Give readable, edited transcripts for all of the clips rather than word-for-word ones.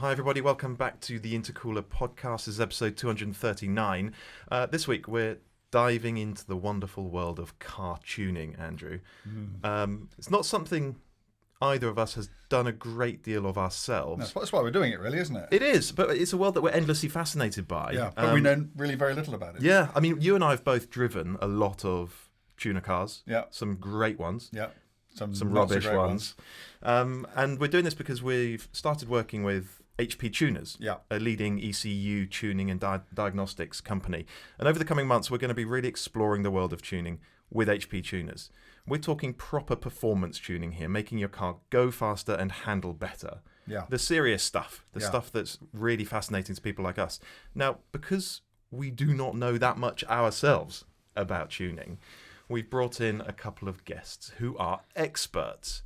Hi everybody, welcome back to the Intercooler podcast. This is episode 239. This week we're diving into the wonderful world of car tuning, Andrew. It's not something either of us has done a great deal of ourselves. That's why we're doing it, really, isn't it? It is, but it's a world that we're endlessly fascinated by. Yeah, but we know really very little about it. Yeah, I mean, you and I have both driven a lot of tuner cars. Yeah. Some great ones. Yeah. Some rubbish ones. And we're doing this because we've started working with HP Tuners, a leading ECU tuning and diagnostics company. And over the coming months, we're going to be really exploring the world of tuning with HP Tuners. We're talking proper performance tuning here, making your car go faster and handle better. Yeah. The serious stuff, stuff that's really fascinating to people like us. Now, because we do not know that much ourselves about tuning, we've brought in a couple of guests who are experts.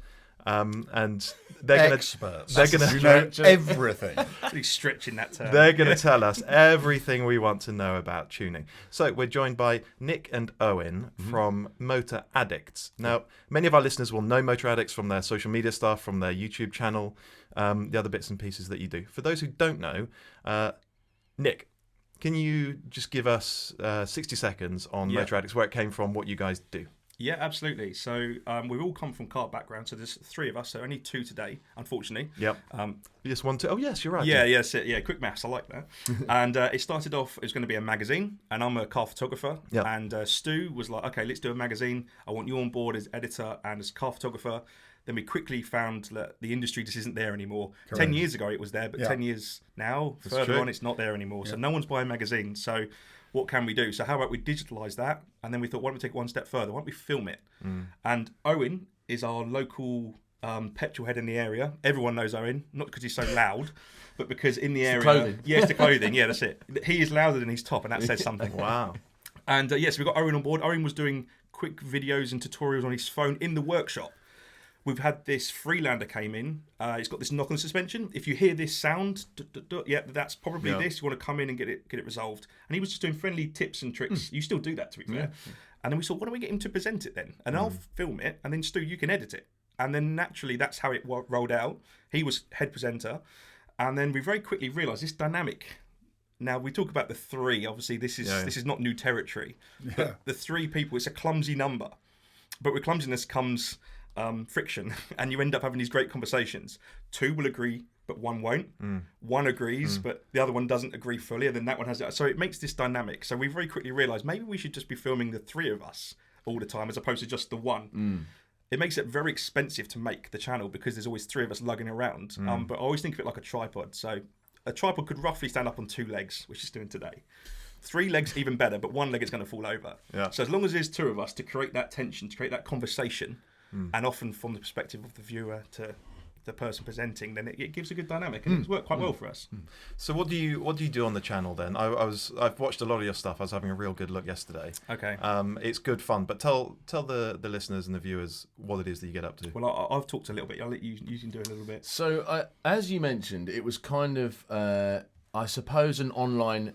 And they're going to know everything. Really stretching that term. They're going to tell us everything we want to know about tuning. So we're joined by Nick and Owen from Motor Addicts. Now, many of our listeners will know Motor Addicts from their social media stuff, from their YouTube channel, the other bits and pieces that you do. For those who don't know, Nick, can you just give us 60 seconds on Motor Addicts, where it came from, what you guys do? Yeah, absolutely. So we've all come from car backgrounds. So there's three of us, so only two today, unfortunately. Yep. You just want to... Oh, yes, you're right. Yeah, quick maths. I like that. And it started off, it was going to be a magazine, and I'm a car photographer. Yep. And Stu was like, okay, let's do a magazine. I want you on board as editor and as car photographer. Then we quickly found that the industry just isn't there anymore. Correct. 10 years ago it was there, but 10 years now, further on, it's not there anymore. So no one's buying magazines. So what can we do? So how about we digitalise that? And then we thought, why don't we take it one step further? Why don't we film it? And Owen is our local petrol head in the area. Everyone knows Owen, not because he's so loud, but because in the area... clothing. Yeah, it's the clothing. Yeah, that's it. He is louder than his top, and that says something. Wow. And yes, we got Owen on board. Owen was doing quick videos and tutorials on his phone in the workshop. We've had this Freelander came in. It's got this knock-on suspension. If you hear this sound, that's probably this. You want to come in and get it resolved. And he was just doing friendly tips and tricks. You still do that, to be fair. And then we thought, why don't we get him to present it then? And I'll film it, and then Stu, you can edit it. And then naturally, that's how it rolled out. He was head presenter. And then we very quickly realised this dynamic. Now, we talk about the three. Obviously, this is not new territory. But the three people, it's a clumsy number. But with clumsiness comes... friction, and you end up having these great conversations. Two will agree, but one won't. One agrees, but the other one doesn't agree fully, and then that one has it. So it makes this dynamic. So we very quickly realised maybe we should just be filming the three of us all the time as opposed to just the one. It makes it very expensive to make the channel because there's always three of us lugging around. But I always think of it like a tripod. So a tripod could roughly stand up on two legs, which it's doing today. Three legs even better, but one leg is going to fall over. Yeah. So as long as there's two of us to create that tension, to create that conversation, and often from the perspective of the viewer to the person presenting, then it gives a good dynamic, and it's worked quite well for us. So what do you do on the channel then? I've watched a lot of your stuff. I was having a real good look yesterday. Okay. It's good fun, but tell the listeners and the viewers what it is that you get up to. Well, I've talked a little bit. I'll let you can do a little bit. So as you mentioned, it was kind of I suppose an online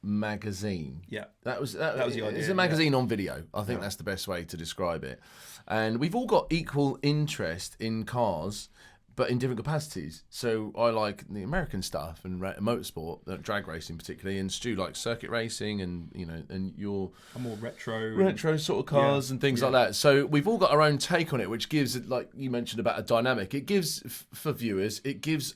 magazine. Yeah. That was the idea. It's a magazine on video. I think that's the best way to describe it. And we've all got equal interest in cars, but in different capacities. So I like the American stuff and motorsport, drag racing particularly, and Stu likes circuit racing, and and you're more retro sort of cars and things like that. So we've all got our own take on it, which gives, like you mentioned about a dynamic. It gives for viewers, it gives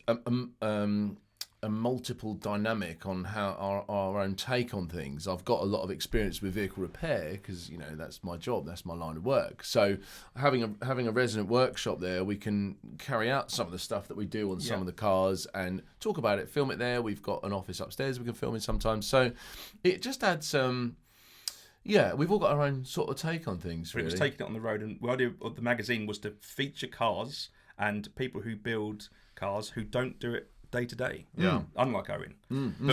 a multiple dynamic on how our own take on things. I've got a lot of experience with vehicle repair because that's my job, that's my line of work. So having a resident workshop there, we can carry out some of the stuff that we do on some of the cars and talk about it, film it there. We've got an office upstairs we can film in sometimes. So it just adds we've all got our own sort of take on things. Really. It was taking it on the road, and the idea of the magazine was to feature cars and people who build cars who don't do it day to day, unlike Owen.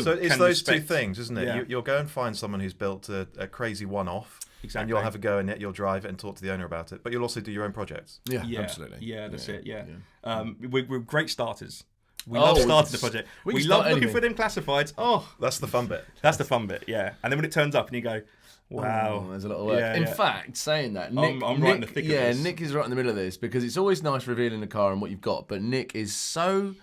So it's those two things, isn't it? You'll go and find someone who's built a crazy one-off, and you'll have a go in it, you'll drive it and talk to the owner about it, but you'll also do your own projects. Yeah, absolutely. Yeah, that's it, we're great starters. We love starting the project. We love looking for them classifieds. Oh, that's the fun bit. That's the fun bit, yeah. And then when it turns up and you go, wow, there's a lot of work. In fact, saying that, Nick, I'm right in the thick of this. Nick is right in the middle of this because it's always nice revealing the car and what you've got, but Nick is so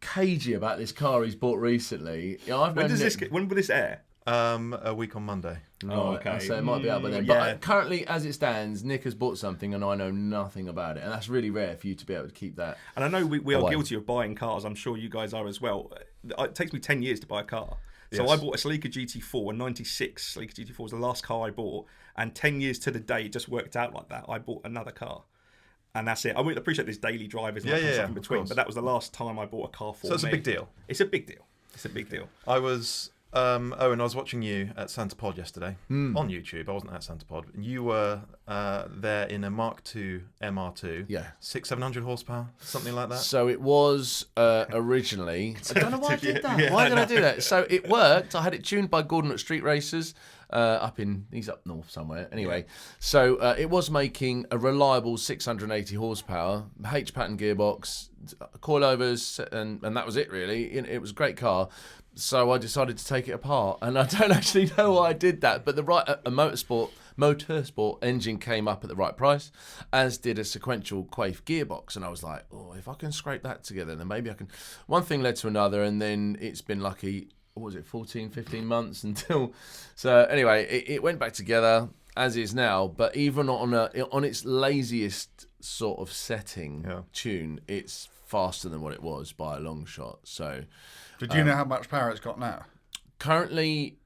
cagey about this car he's bought recently. Yeah, I've When known does Nick- when will this air? A week on Monday. Oh, okay. So it might be out by then. Yeah. But currently, as it stands, Nick has bought something and I know nothing about it. And that's really rare for you to be able to keep that. And I know we are Away. guilty of buying cars. I'm sure you guys are as well. It takes me 10 years to buy a car. So Yes. I bought a Sleeker GT4, a 96 Sleeker GT4 was the last car I bought. And 10 years to the day, it just worked out like that. I bought another car. And that's it. I would appreciate this daily drivers and Yeah, stuff in of between. course. But that was the last time I bought a car for So it's a me. big deal. It's a big deal. It's a big deal. I was Owen, I was watching you at Santa Pod yesterday on YouTube. I wasn't at Santa Pod. You were there in a Mark II MR2. Yeah. 600-700 horsepower, something like that. So it was originally. I don't know why I did that. Yeah, Why did I do that? So it worked. I had it tuned by Gordon at Street Racers. He's up north somewhere. Anyway, so it was making a reliable 680 horsepower, H pattern gearbox, coilovers, and that was it really. It was a great car. So I decided to take it apart, and I don't actually know why I did that. But a motorsport engine came up at the right price, as did a sequential Quaife gearbox, and I was like, oh, if I can scrape that together, then maybe I can. One thing led to another, and then it's been lucky. What was it, 14, 15 months until... So anyway, it went back together, as is now, but even on its laziest sort of setting tune, it's faster than what it was by a long shot. So Did you know how much power it's got now? currently...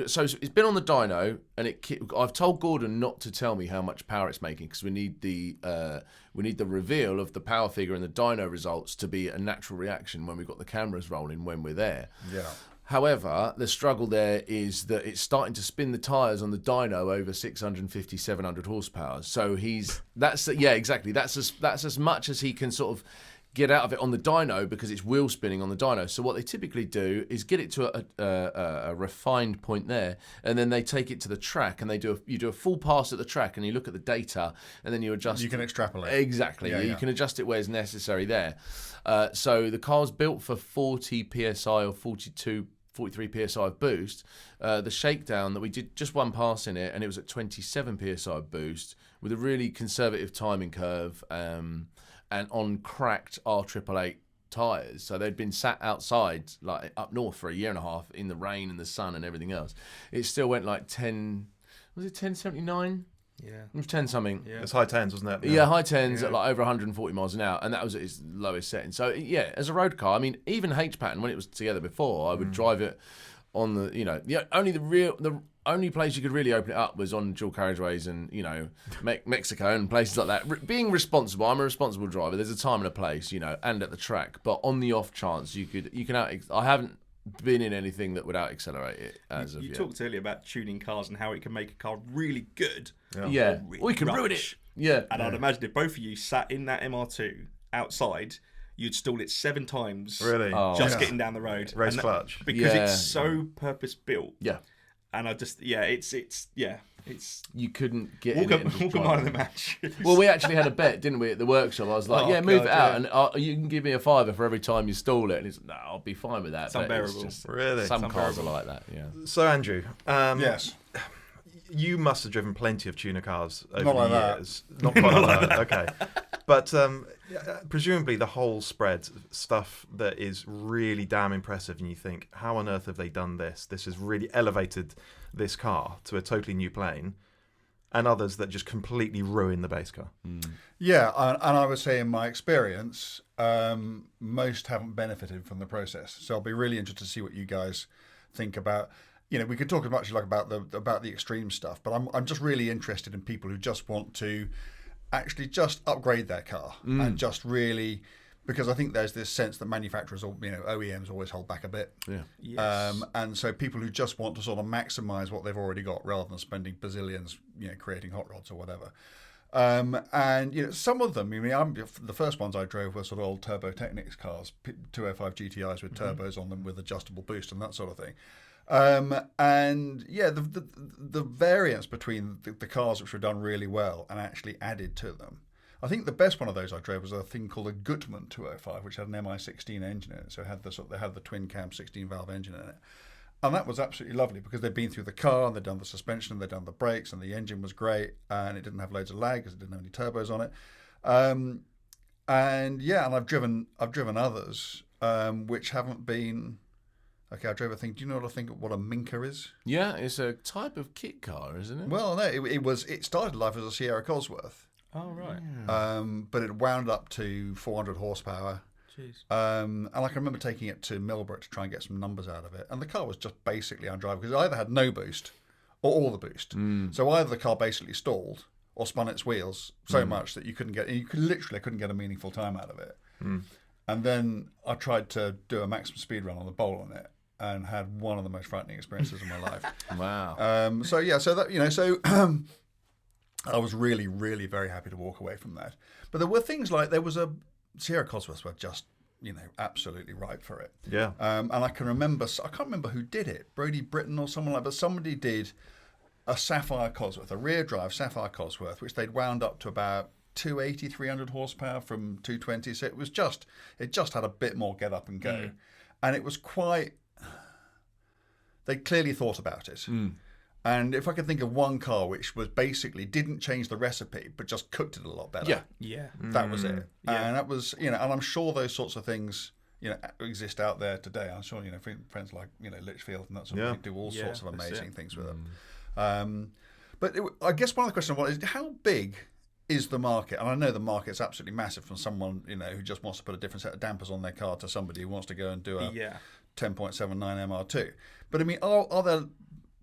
So it's been on the dyno, and I've told Gordon not to tell me how much power it's making because we need the reveal of the power figure and the dyno results to be a natural reaction when we've got the cameras rolling when we're there. Yeah. However, the struggle there is that it's starting to spin the tyres on the dyno over 650, 700 horsepower. So that's as much as he can sort of get out of it on the dyno because it's wheel spinning on the dyno. So what they typically do is get it to a refined point there, and then they take it to the track, and you do a full pass at the track, and you look at the data, and then you adjust. You can extrapolate. Exactly. Yeah, You can adjust it where it's necessary there. So the car's built for 40 psi or 43 psi of boost. The shakedown that we did, just one pass in it, and it was at 27 psi of boost with a really conservative timing curve. And on cracked R888 tyres. So they'd been sat outside, like up north for a year and a half in the rain and the sun and everything else. It still went like 10, was it 1079? Yeah. It was 10 something. Yeah. It's high tens, wasn't it? Yeah, high tens at like over 140 miles an hour, and that was at its lowest setting. So yeah, as a road car, I mean, even H pattern when it was together before, I would drive it on the only place you could really open it up was on dual carriageways and Mexico and places like that. Being responsible, I'm a responsible driver. There's a time and a place, and at the track. But on the off chance you can I haven't been in anything that would out accelerate it as of You yet. talked earlier about tuning cars and how it can make a car really good. Yeah, or really we can ruin it. rubbish. Yeah, And I'd imagine if both of you sat in that MR2 outside, you'd stall it 7 times. Really? Just getting down the road. Race And that- clutch. Because Yeah. it's so purpose built. yeah. And I just, it's You couldn't get walk in it and just a drive mile it. of the match. Well, we actually had a bet, didn't we, at the workshop? I was like, Oh, move God, it out, yeah. and you can give me a £5 for every time you stall it. And it's no, I'll be fine with that. It's but unbearable. just- Really? Some It's cars are unbearable. like that, yeah. So, Andrew, Yes. you must have driven plenty of tuner cars over Not the like that. years. Not quite like that. Okay. But presumably the whole spread, stuff that is really damn impressive, and you think, how on earth have they done this? This has really elevated this car to a totally new plane. And others that just completely ruin the base car. Yeah, and I would say in my experience, most haven't benefited from the process. So I'll be really interested to see what you guys think about. We could talk as much as you like about the extreme stuff, but I'm just really interested in people who just want to actually just upgrade their car and just really, because I think there's this sense that manufacturers or OEMs always hold back a bit. Yeah. Yes. And so people who just want to sort of maximize what they've already got rather than spending bazillions, creating hot rods or whatever. And some of them, the first ones I drove were sort of old Turbo Technics cars, 205 GTIs with turbos on them with adjustable boost and that sort of thing. The variance between the cars which were done really well and actually added to them. I think the best one of those I drove was a thing called a Gutmann 205, which had an MI16 engine in it. So it had they had the twin cam 16 valve engine in it. And that was absolutely lovely because they'd been through the car and they'd done the suspension, they'd done the brakes, and the engine was great, and it didn't have loads of lag because it didn't have any turbos on it. And I've driven others which haven't been. Okay, I drove a thing. Do you know what a Minka is? Yeah, it's a type of kit car, isn't it? Well, no, it started life as a Sierra Cosworth, Oh, right. but it wound up to 400 horsepower. Jeez. And I can remember taking it to Millbrook to try and get some numbers out of it, and the car was just basically undrivable because it either had no boost or all the boost. So either the car basically stalled or spun its wheels so much that you literally couldn't get a meaningful time out of it. And then I tried to do a maximum speed run on the bowl on it, and had one of the most frightening experiences of my life. Wow. I was really, really very happy to walk away from that. But there were things like there was a Sierra Cosworths were just absolutely ripe for it. Yeah. And I can't remember who did it, Brodie Britton or someone like that. But somebody did a Sapphire Cosworth, a rear drive Sapphire Cosworth, which they'd wound up to about 280, 300 horsepower from 220. So it just had a bit more get up and go. And it was quite. They clearly thought about it. And if I could think of one car which was basically didn't change the recipe but just cooked it a lot better, that was it. And that was, and I'm sure those sorts of things, exist out there today. I'm sure, friends like, Litchfield and that sort of thing do all sorts of amazing things with them. But I guess one of the questions I want is how big is the market? And I know the market's absolutely massive from someone, who just wants to put a different set of dampers on their car to somebody who wants to go and do a 10.79 MR2. But I mean, are there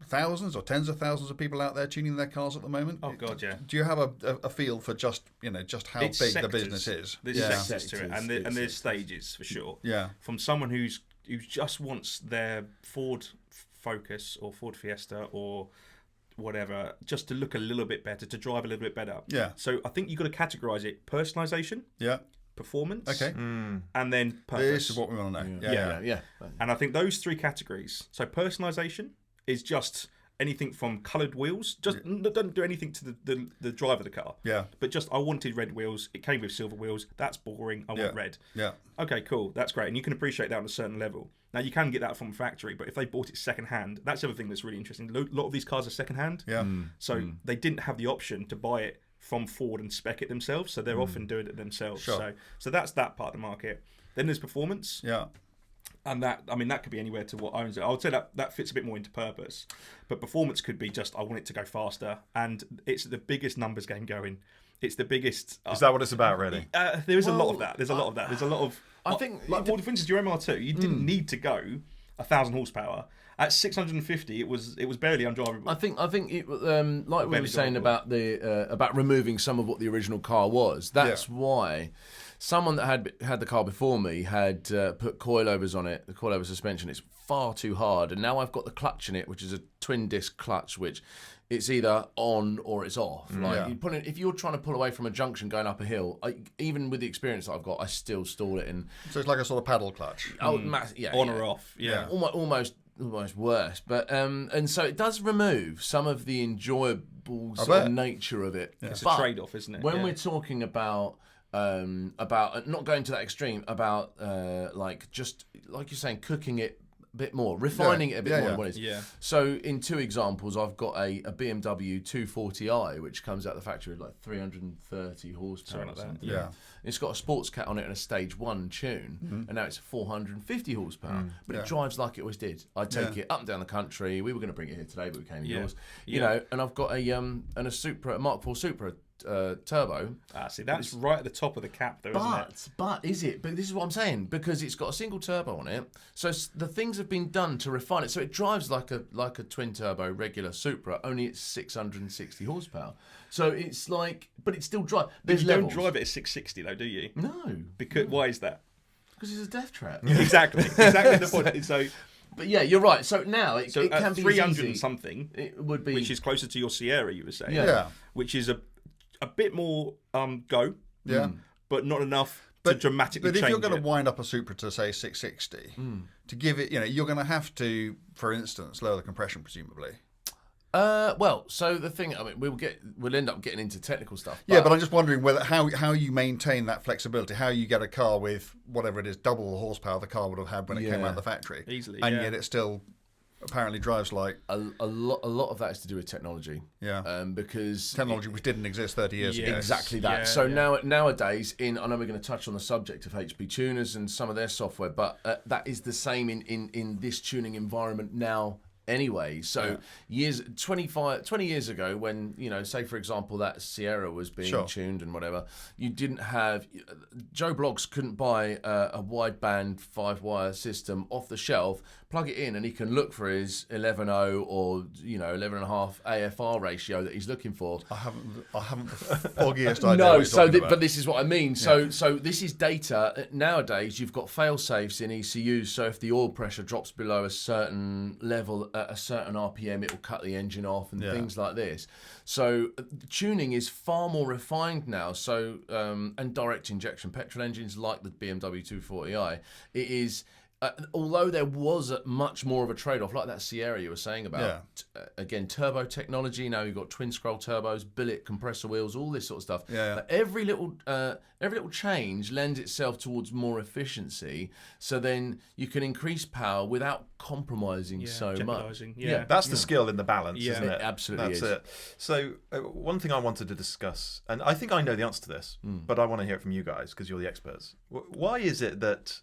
thousands or tens of thousands of people out there tuning their cars at the moment? Oh God, yeah. Do you have a feel for just how big the business is? There's sectors to it, and there's stages for sure. Yeah. From someone who just wants their Ford Focus or Ford Fiesta or whatever just to look a little bit better, to drive a little bit better. Yeah. So I think you've got to categorise it: personalisation, performance, okay, and then purpose. This is what we want to know. Yeah. And I think those three categories. So personalisation is just anything from coloured wheels. Just don't do anything to the drive of the car. Yeah. But just I wanted red wheels. It came with silver wheels. That's boring. I want red. Yeah. Okay, cool. That's great. And you can appreciate that on a certain level. Now, you can get that from factory, but if they bought it second-hand, that's the other thing that's really interesting. A lot of these cars are second-hand. Yeah. So they didn't have the option to buy it from Ford and spec it themselves, so they're often doing it themselves. Sure. So that's that part of the market. Then there's performance. Yeah. And that could be anywhere to what owns it. I would say that fits a bit more into purpose. But performance could be just, I want it to go faster. And it's the biggest numbers game going. It's the biggest... Is that what it's about, really? There is a lot of that. There's a lot of that. There's a lot of... I think... for instance, your MR2, you didn't need to go 1,000 horsepower. At 650, it was barely undrivable. I think it, like we were saying about about removing some of what the original car was. That's why someone that had the car before me had put coilovers on it, the coilover suspension. It's far too hard, and now I've got the clutch in it, which is a twin disc clutch, which it's either on or it's off. Like you put it, if you're trying to pull away from a junction going up a hill, even with the experience that I've got, I still stall it in. So it's like a sort of paddle clutch. On or off. Yeah. Almost worse, but and so it does remove some of the enjoyable sort of nature of it. It's a trade-off, isn't it? When we're talking about not going to that extreme, about like just like you're saying, cooking it a bit more, refining it a bit more than what it is. Yeah. So in two examples, I've got a BMW 240i, which comes out the factory with like 330 horsepower. Something like that. Yeah. It's got a sports cat on it and a stage 1 tune, and now it's 450 horsepower. But it drives like it always did. I take it up and down the country. We were going to bring it here today, but we came in yours. You know, and I've got a Supra, a Mark IV Supra turbo. See, that's right at the top of the cap, though, isn't it? But is it? But this is what I'm saying, because it's got a single turbo on it. So the things have been done to refine it. So it drives like a twin turbo regular Supra, only it's 660 horsepower. So it's like, but it still drives. You don't drive it at 660 though, do you? No. Because why is that? Because it's a death trap. Exactly the point. So, but yeah, you're right. So now it can be 300 easy. And something. It would be, which is closer to your Sierra, you were saying. Yeah. Which is a bit more go. Yeah. But not enough to dramatically change. But if you're going to wind up a Supra to say 660, to give it, you're going to have to, for instance, lower the compression presumably. Well, so the thing, I mean, we'll end up getting into technical stuff. But I'm just wondering whether how you maintain that flexibility, how you get a car with whatever it is, double the horsepower the car would have had when it came out of the factory, easily, and yet it's still apparently drives like A lot of that is to do with technology. Yeah. Because technology which didn't exist 30 years ago. Exactly that. Yeah, So yeah. Nowadays, I know we're going to touch on the subject of HP tuners and some of their software, but that is the same in this tuning environment now. Anyway, so 20 years ago, when, say for example that Sierra was being tuned and whatever, you didn't have Joe Bloggs couldn't buy a wideband 5-wire system off the shelf, plug it in, and he can look for his 11.0 or 11.5 AFR ratio that he's looking for. I haven't the foggiest idea. No, what you're talking about. but this is what I mean. So this is data. Nowadays, you've got fail safes in ECUs. So if the oil pressure drops below a certain level at a certain RPM, it will cut the engine off and things like this. So tuning is far more refined now. So and direct injection petrol engines like the BMW 240i, it is. Although there was much more of a trade-off, like that Sierra you were saying about, again, turbo technology. Now you've got twin-scroll turbos, billet compressor wheels, all this sort of stuff. But every little change lends itself towards more efficiency. So then you can increase power without compromising so much. Yeah, that's the skill in the balance, isn't it? It absolutely that's is. it. So one thing I wanted to discuss, and I think I know the answer to this, but I want to hear it from you guys because you're the experts. Why is it that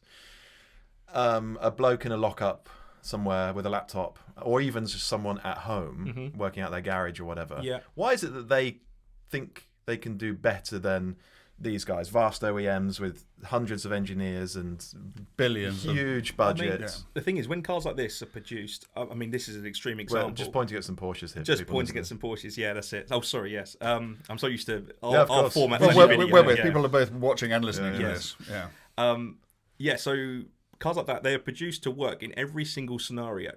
a bloke in a lockup somewhere with a laptop, or even just someone at home working out their garage or whatever, why is it that they think they can do better than these guys, vast OEMs with hundreds of engineers and billions, huge budgets? The thing is, when cars like this are produced, I mean, this is an extreme example. Just pointing at some Porsches here. Just pointing at some Porsches, yeah, that's it. Oh, sorry, yes. I'm so used to of our course. format. People are both watching and listening to this. So cars like that, they are produced to work in every single scenario,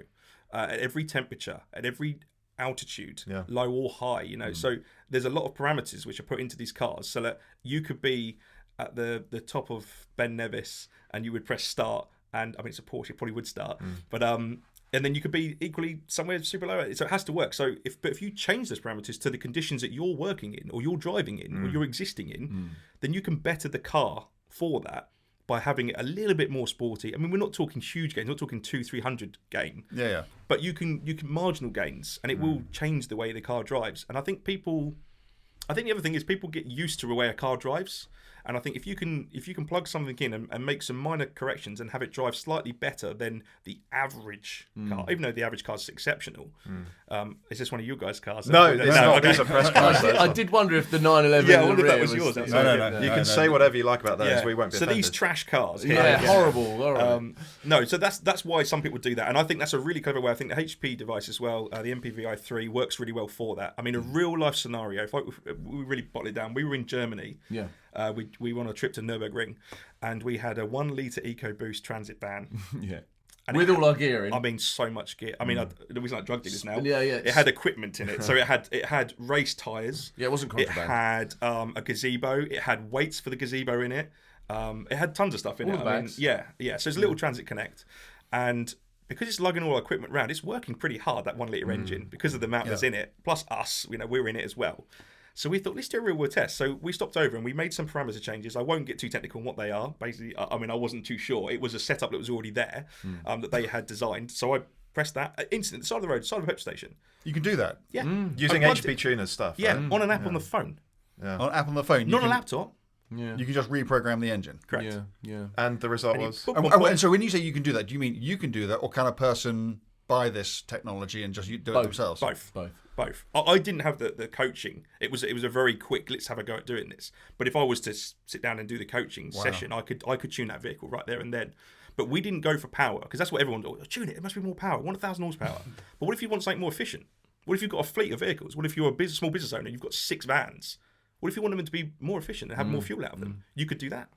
at every temperature, at every altitude, low or high. So there's a lot of parameters which are put into these cars, so that you could be at the top of Ben Nevis and you would press start, and I mean it's a Porsche, it probably would start, but and then you could be equally somewhere super low. So it has to work. So if you change those parameters to the conditions that you're working in, or you're driving in, or you're existing in, then you can better the car for that by having it a little bit more sporty. I mean, we're not talking huge gains, we're not talking 200-300 gain. But you can marginal gains, and it will change the way the car drives. And I think the other thing is people get used to the way a car drives. And I think if you can plug something in and make some minor corrections and have it drive slightly better than the average car, even though the average car is exceptional. Is this one of your guys' cars? No, it's not. These are press cars. I did wonder if the 911. Yeah, I wonder if that was yours. No. You can say whatever you like about those. We won't be offended. These trash cars. Horrible. No, so that's why some people do that, and I think that's a really clever way. I think the HP device as well, the MPVI3 works really well for that. I mean, a real life scenario. If we really bottle it down, we were in Germany. We went on a trip to Nürburgring, and we had a 1 litre EcoBoost transit van. And with all our gear in. I mean, so much gear. I mean, the reason like drug dealers now. Yeah. It had equipment in it, so it had race tyres. Yeah, it wasn't contraband. It had a gazebo. It had weights for the gazebo in it. It had tons of stuff in it. I mean, yeah. So it's a little Transit Connect, and because it's lugging all our equipment around, it's working pretty hard, that 1 litre engine, because of the amount that's in it. Plus us, we're in it as well. So we thought, let's do a real world test. So we stopped over and we made some parameter changes. I won't get too technical on what they are. Basically, I mean, I wasn't too sure. It was a setup that was already there, that they had designed. So I pressed that instantly, side of the road, side of a petrol station. You can do that? Yeah. Using HP tuners stuff. Yeah, on an app on the phone. On an app on the phone? Not a laptop. Yeah. You can just reprogram the engine. Correct. Yeah. And the result was? And so when you say you can do that, do you mean you can do that, or can a person buy this technology and just do it themselves? Both. I didn't have the coaching. It was a very quick, let's have a go at doing this. But if I was to sit down and do the coaching session, I could tune that vehicle right there and then. But we didn't go for power, because that's what everyone does. Tune it, it must be more power. I want 1,000 horsepower. But what if you want something more efficient? What if you've got a fleet of vehicles? What if you're a small business owner and you've got 6 vans? What if you want them to be more efficient and have more fuel out of them? You could do that.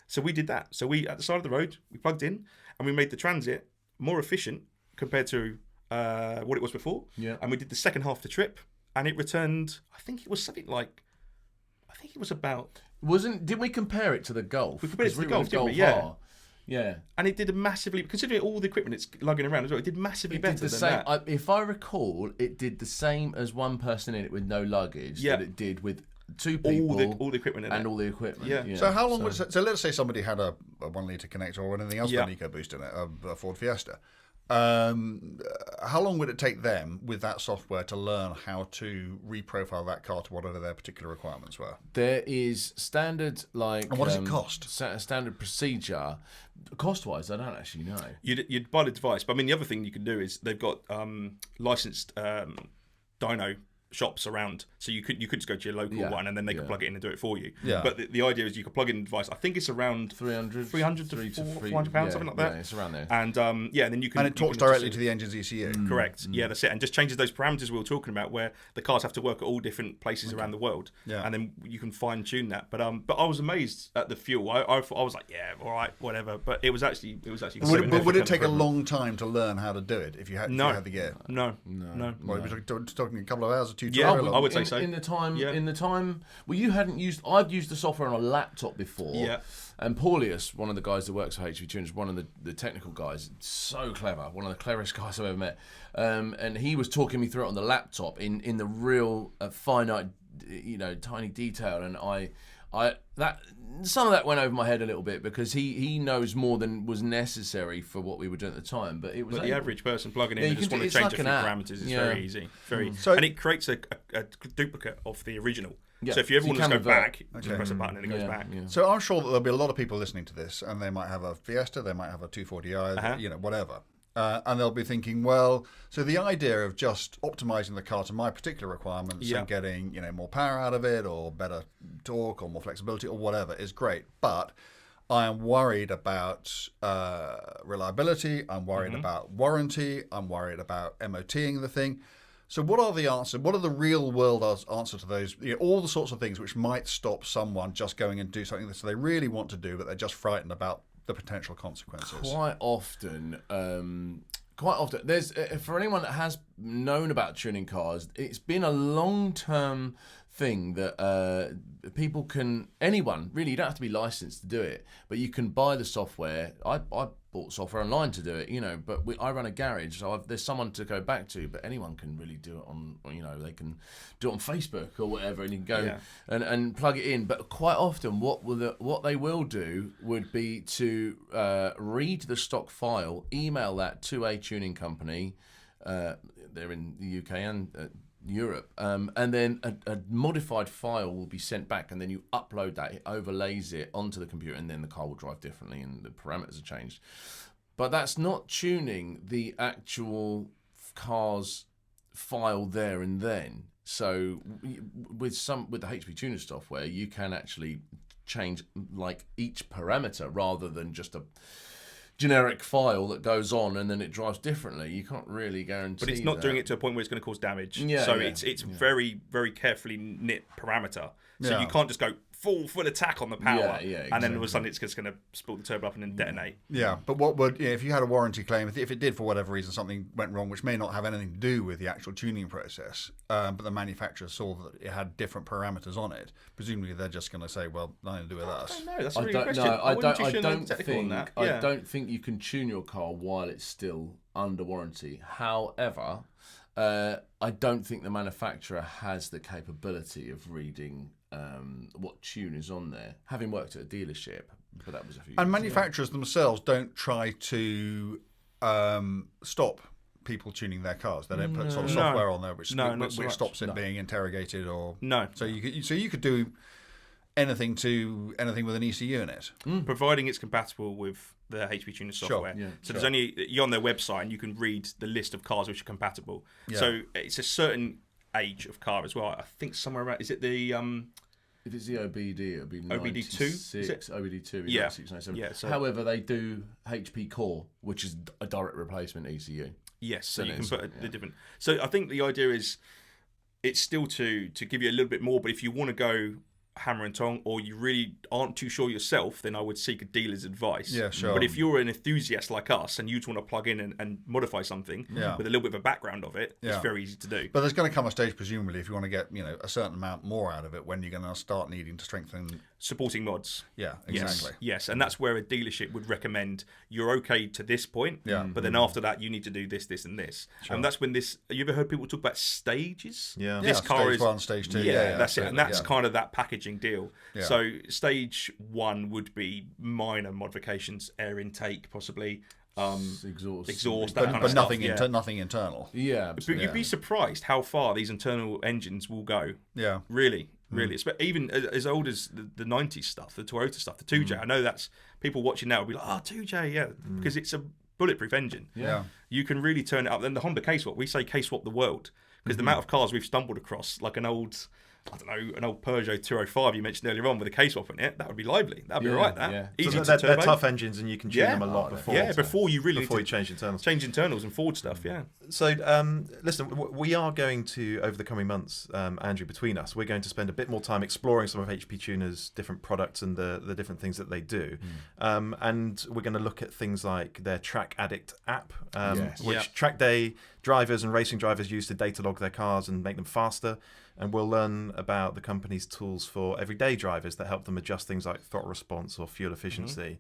So we did that. So we, at the side of the road, we plugged in and we made the Transit more efficient compared to what it was before. Yeah. And we did the second half of the trip, and it returned, I think it was something like, about... Didn't we compare it to the Golf? We compared it to the Golf, didn't we? Yeah. And it did massively, considering all the equipment it's lugging around as well, it did massively better than that. If I recall, it did the same as one person in it with no luggage that it did with 2 people. All the equipment in and it. all the equipment. Yeah. So how long was it? So let's say somebody had a 1 litre connector or anything else with an EcoBoost in it, a Ford Fiesta. how long would it take them with that software to learn how to reprofile that car to whatever their particular requirements were? There is standard, like... And what does it cost? Standard procedure. Cost-wise, I don't actually know. You'd buy the device, but I mean, the other thing you can do is they've got licensed dyno shops around, so you could just go to your local one and then they could plug it in and do it for you. Yeah. But the idea is you could plug in the device. I think it's around 300 to £400, something like that. Yeah, it's around there. And and then you can. And it talks directly to the engine's ECU. Correct. Yeah, that's it. And just changes those parameters we were talking about, where the cars have to work at all different places around the world. Yeah. And then you can fine tune that. But I was amazed at the fuel. I was like, yeah, all right, whatever. But it was actually. Would it take a long time to learn how to do it if you had the gear? No. Well, we're talking a couple of hours of Yeah, tutorial. I would say so. In the time, well, you hadn't used. I've used the software on a laptop before. Yeah. And Paulius, one of the guys that works for HV Tuners, one of the technical guys, so clever, one of the cleverest guys I've ever met. And he was talking me through it on the laptop in the real finite, tiny detail. And that some of that went over my head a little bit because he knows more than was necessary for what we were doing at the time. But it was the average person plugging in you and just can want do- to it's change like a an few app. parameters. It's Yeah. very easy. Very So- and it creates a duplicate of the original. Yeah. So if you ever So you want to can go revert. back, just press a button and it goes back. Yeah. So I'm sure that there'll be a lot of people listening to this, and they might have a Fiesta, they might have a 240i, whatever. And they'll be thinking, well, so the idea of just optimizing the car to my particular requirements and getting, more power out of it or better torque or more flexibility or whatever is great. But I am worried about reliability. I'm worried about warranty. I'm worried about MOTing the thing. So what are the answers? What are the real world answers to those? All the sorts of things which might stop someone just going and do something that they really want to do, but they're just frightened about the potential consequences. Quite often, there's for anyone that has known about tuning cars, it's been a long-term thing that anyone really, you don't have to be licensed to do it, but you can buy the software. I bought software online to do it, but I run a garage, so there's someone to go back to, but anyone can really do it on, they can do it on Facebook or whatever, and you can go and plug it in. But quite often what they will do would be to read the stock file, email that to a tuning company, they're in the UK and Europe, and then a modified file will be sent back, and then you upload that, it overlays it onto the computer, and then the car will drive differently and the parameters are changed. But that's not tuning the actual car's file there and then. So with the HP Tuner software, you can actually change like each parameter rather than just a generic file that goes on and then it drives differently. You can't really guarantee. But it's not doing it to a point where it's going to cause damage. It's very, very carefully knit parameter. So you can't just go full attack on the power, and then all of a sudden it's just going to spool the turbo up and then detonate. Yeah, but what would if you had a warranty claim, if it did for whatever reason something went wrong, which may not have anything to do with the actual tuning process, but the manufacturer saw that it had different parameters on it, presumably they're just going to say, well, nothing to do with us. No, that's a really good question. I don't think you can tune your car while it's still under warranty. However, I don't think the manufacturer has the capability of reading what tune is on there. Having worked at a dealership, but that was a few years And manufacturers themselves don't try to stop people tuning their cars. They don't put sort of software on there which stops it being interrogated or So you could do anything with an ECU in it, providing it's compatible with the HP Tuner software. Sure. So there's only you're on their website and you can read the list of cars which are compatible. So it's a certain age of car as well. I think somewhere around, is it the if it's the OBD, it'll be OBD2, is it? OBD2, Yeah. 9697. Yeah, so- However, they do HP Core, which is a direct replacement ECU. Yes, so Then you can it's- put the different. So I think the idea is it's still to give you a little bit more, but if you want to go hammer and tong, or you really aren't too sure yourself, then I would seek a dealer's advice. Yeah, sure. But if you're an enthusiast like us and you just want to plug in and modify something with a little bit of a background of it, it's very easy to do. But there's going to come a stage, presumably, if you want to get a certain amount more out of it, when you're going to start needing to strengthen. Supporting mods. Yeah, exactly. Yes, and that's where a dealership would recommend you're okay to this point, but then after that you need to do this, and this. And that's when this. You ever heard people talk about stages? Yeah. This car stage is 1, stage 2. Yeah, that's it, and that's yeah. kind of that packaging deal. Yeah. So stage 1 would be minor modifications, air intake possibly. exhaust, that but, kind of but stuff. nothing, Yeah. nothing internal. Yeah, But you'd be surprised how far these internal engines will go. Yeah. Really. Even as old as the 90s stuff, the Toyota stuff, the 2J. I know that's people watching now will be like, oh, 2J, yeah, because it's a bulletproof engine. Yeah. You can really turn it up. Then the Honda K-Swap, we say K-Swap the world because the amount of cars we've stumbled across, like an old Peugeot 205 you mentioned earlier on with a K-Swap in it, that would be lively. That'd be right. Easy So to they're turbo. tough engines, and you can tune them a lot before. Yeah, before you really before you change internals. Change internals and forward stuff. Yeah. So, listen, we are going to, over the coming months, Andrew, between us, we're going to spend a bit more time exploring some of HP Tuner's different products and the different things that they do. And we're going to look at things like their Track Addict app, which track day drivers and racing drivers use to data log their cars and make them faster. And we'll learn about the company's tools for everyday drivers that help them adjust things like throttle response or fuel efficiency.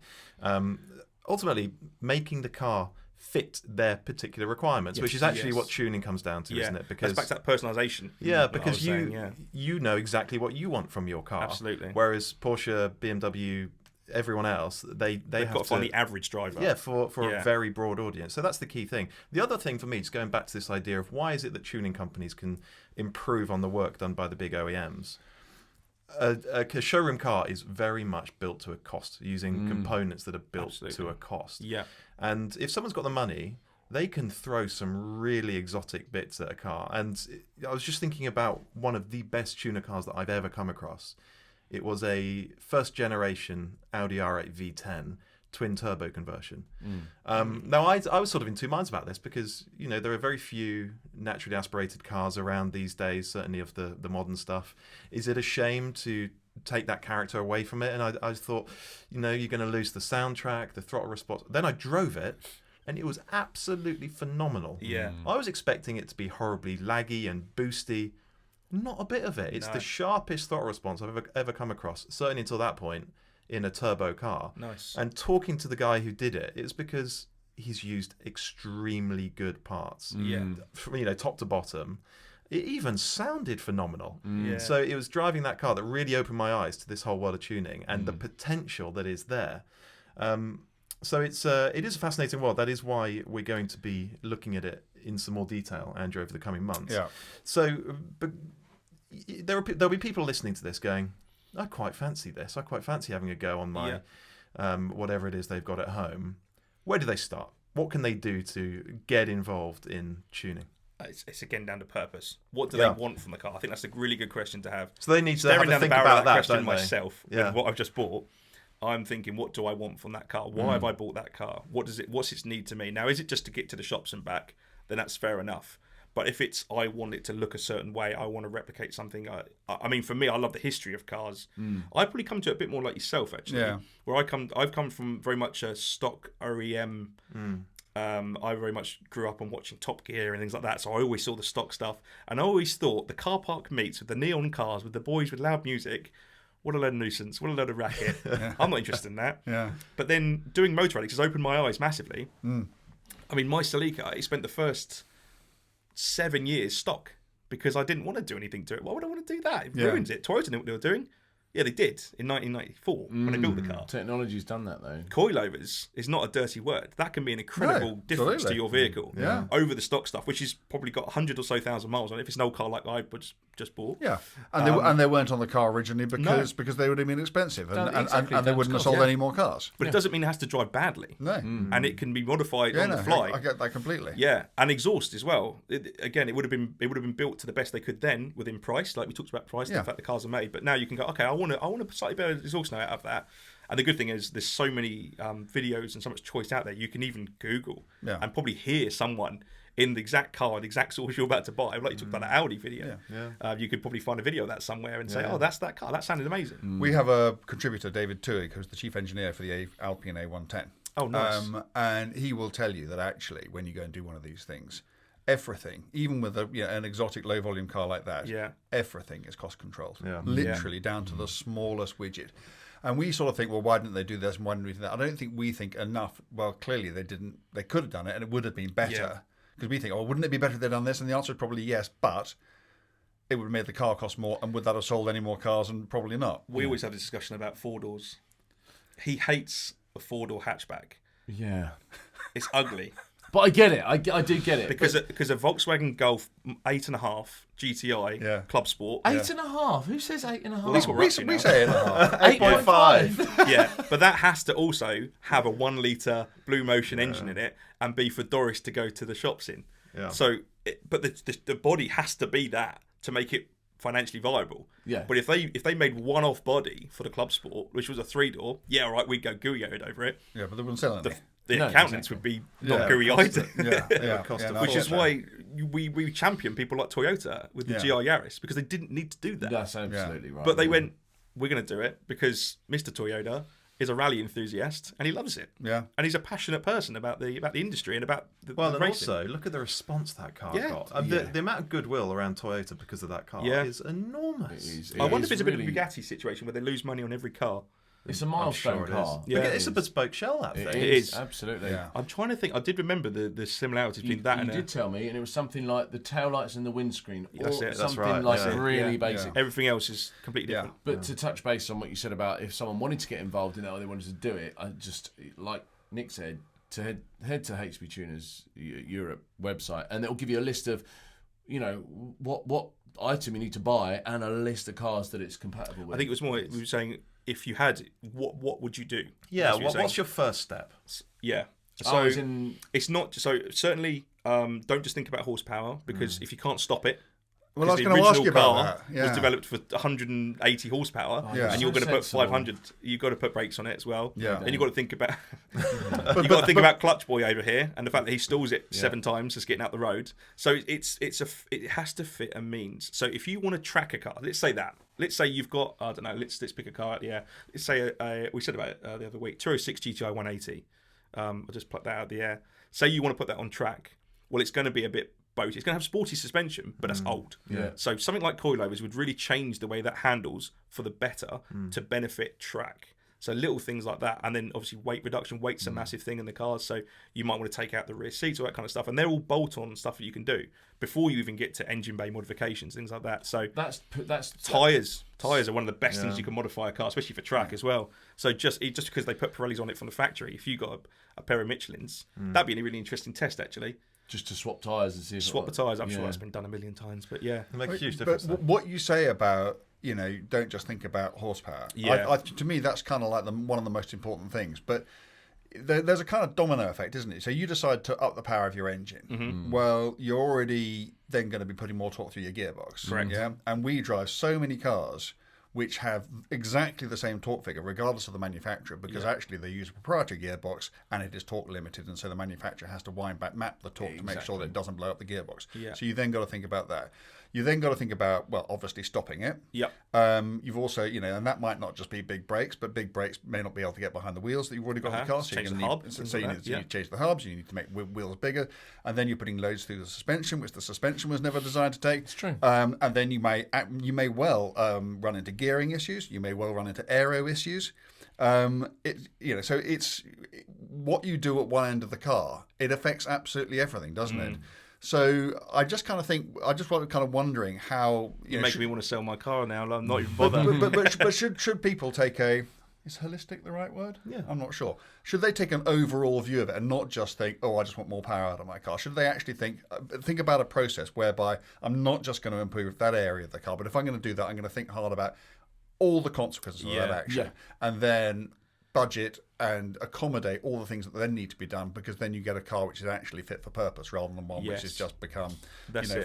Ultimately, making the car fit their particular requirements, which is actually what tuning comes down to, isn't it? Because that's back to that personalisation. Yeah, because you know exactly what you want from your car. Absolutely. Whereas Porsche, BMW, everyone else, they've got to find the average driver. Yeah, for a very broad audience. So that's the key thing. The other thing for me, just going back to this idea of why is it that tuning companies can improve on the work done by the big OEMs? A showroom car is very much built to a cost, using components that are built to a cost. Yeah. And if someone's got the money, they can throw some really exotic bits at a car. And I was just thinking about one of the best tuner cars that I've ever come across. It was a first generation Audi R8 V10 twin turbo conversion. Now I was sort of in two minds about this because there are very few naturally aspirated cars around these days, certainly of the modern stuff. Is it a shame to take that character away from it? And I thought, you're going to lose the soundtrack, the throttle response. Then I drove it, and it was absolutely phenomenal. Yeah. I was expecting it to be horribly laggy and boosty. Not a bit of it. It's the sharpest throttle response I've ever come across, certainly until that point in a turbo car. Nice. And talking to the guy who did it, it's because he's used extremely good parts. Yeah. From top to bottom. It even sounded phenomenal. Yeah. So it was driving that car that really opened my eyes to this whole world of tuning and the potential that is there. So it is a fascinating world. That is why we're going to be looking at it in some more detail, Andrew, over the coming months. Yeah. So, but there'll be people listening to this going, I quite fancy this. I quite fancy having a go on my whatever it is they've got at home. Where do they start? What can they do to get involved in tuning? It's again down to purpose. What do they want from the car? I think that's a really good question to have. So they need to have a think about that question don't they? myself with what I've just bought. I'm thinking, what do I want from that car? Why have I bought that car? What's its need to me? Now, is it just to get to the shops and back? Then that's fair enough. But if it's I want it to look a certain way, I want to replicate something. I mean, for me, I love the history of cars. I probably come to it a bit more like yourself, actually. Yeah. Where I've come from very much a stock OEM. I very much grew up on watching Top Gear and things like that, so I always saw the stock stuff, and I always thought the car park meets with the neon cars with the boys with loud music. What a load of nuisance! What a load of racket! I'm not interested in that. Yeah. But then doing Motor Addicts has opened my eyes massively. I mean, my Celica, it spent the first 7 years stock because I didn't want to do anything to it. Why would I want to do that? It ruins it. Toyota knew what they were doing. Yeah, they did in 1994 when they built the car. Technology's done that though. Coilovers is not a dirty word. That can be an incredible difference to your vehicle over the stock stuff, which has probably got 100 or so thousand miles on it. If it's an old car like I just bought. Yeah, and they weren't on the car originally because they would have been expensive and they wouldn't have sold any more cars. But it doesn't mean it has to drive badly. No. And it can be modified on the fly. I get that completely. Yeah, and exhaust as well. Again, it would have been built to the best they could then within price, like we talked about price, the fact the cars are made. But now you can go, okay, I want a slightly better exhaust now out of that. And the good thing is there's so many videos and so much choice out there. You can even Google and probably hear someone in the exact car, the exact source you're about to buy. Like you talked about that Audi video. You could probably find a video of that somewhere and say, oh, that's that car. That sounded amazing. We have a contributor, David Tuig, who's the chief engineer for the Alpine A110. Oh, nice. And he will tell you that actually when you go and do one of these things, everything, even with an exotic low volume car like that, everything is cost controlled. Literally down to the smallest widget. And we sort of think, well, why didn't they do this and why didn't we do that? I don't think we think enough. Well, clearly they didn't. They could have done it and it would have been better. Because we think, oh, wouldn't it be better if they'd done this? And the answer is probably yes, but it would have made the car cost more. And would that have sold any more cars? And probably not. We always have this discussion about four doors. He hates a four-door hatchback. Yeah. It's ugly. But I get it. I do get it. Because a Volkswagen Golf 8.5 GTI Club Sport. 8.5. Who says 8.5? Well, that's what we're up to now. We say 8.5. 8.5. Yeah, but that has to also have a 1 litre Blue Motion engine in it and be for Doris to go to the shops in. Yeah. So, but the body has to be that to make it financially viable. Yeah. But if they made one-off body for the Club Sport, which was a 3-door, yeah, all right, we'd go gooey-eyed over it. Yeah, but they wouldn't sell any. The No, accountants would be not gooey-eyed. Which is why we champion people like Toyota with the GR Yaris, because they didn't need to do that. That's absolutely right. But they went, we're going to do it because Mr. Toyota is a rally enthusiast and he loves it. Yeah. And he's a passionate person about the industry and about the and racing. also look at the response that car Yeah. got. The amount of goodwill around Toyota because of that car is enormous. I wonder if it's a bit of a Bugatti situation where they lose money on every car. It's a milestone sure car. Yeah. It's a bespoke shell, that thing. It is. Absolutely. Yeah. I'm trying to think. I did remember the similarities between that You and did tell me, and it was something like the taillights and the windscreen. That's or it. That's something right, like yeah. really basic. everything else is completely different. But to touch base on what you said about if someone wanted to get involved in that or they wanted to do it, I just, like Nick said, to head to HB Tuners Europe website, and it'll give you a list of, what item you need to buy and a list of cars that it's compatible with. I think it was more, we were saying, if you had, what would you do? Yeah, That's what you're what's your first step? Yeah. So It's not, so certainly don't just think about horsepower, because if you can't stop it, Well, I was the going to ask original you about car that. Yeah. was developed for 180 horsepower, Yeah. and you're going to put sensible. 500. You've got to put brakes on it as well. Yeah. And you've got to think about about Clutch Boy over here, and the fact that he stalls it 7 times just getting out the road. So it has to fit a means. So if you want to track a car, let's say that. Let's say you've got, I don't know. Let's pick a car out. Yeah. Let's say we said about it the other week. 206 GTI 180. I'll just pluck that out of the air. Say you want to put that on track. Well, it's going to be a bit boaty. It's going to have sporty suspension, but that's old. Yeah. So something like coilovers would really change the way that handles for the better to benefit track. So little things like that. And then obviously weight reduction. Weight's a massive thing in the cars. So you might want to take out the rear seats, all that kind of stuff. And they're all bolt-on stuff that you can do before you even get to engine bay modifications, things like that. So that's tyres are one of the best things you can modify a car, especially for track as well. So just because they put Pirellis on it from the factory, if you got a pair of Michelins, that'd be a really interesting test actually. just to swap tyres and see if Swap the tyres. I'm sure that's been done a million times, but yeah. It makes a huge But difference. though. what you say about, don't just think about horsepower. Yeah. To me, that's kind of like one of the most important things. But there's a kind of domino effect, isn't it? So you decide to up the power of your engine. Well, you're already then going to be putting more torque through your gearbox. Correct. Yeah. And we drive so many cars which have exactly the same torque figure, regardless of the manufacturer, because actually they use a proprietary gearbox and it is torque limited, and so the manufacturer has to map the torque to make sure that it doesn't blow up the gearbox. Yeah. So you then got to think about that. You then got to think about, well, obviously stopping it. Yep. You've also, and that might not just be big brakes, but big brakes may not be able to get behind the wheels that you've already got in the car. So Change you're the gonna hub, need, things so like you that, need to change the hubs. You need to make wheels bigger, and then you're putting loads through the suspension, which the suspension was never designed to take. It's true. And then you may well run into gearing issues. You may well run into aero issues. So it's what you do at one end of the car. It affects absolutely everything, doesn't it? So I just kind of think, I just was kind of wondering how You're making me want to sell my car now. I'm not even bothered. but should people take is holistic the right word? Yeah. I'm not sure. Should they take an overall view of it and not just think, I just want more power out of my car? Should they actually think about a process whereby I'm not just going to improve that area of the car, but if I'm going to do that, I'm going to think hard about all the consequences of that action, and then budget and accommodate all the things that then need to be done, because then you get a car which is actually fit for purpose rather than one which has just become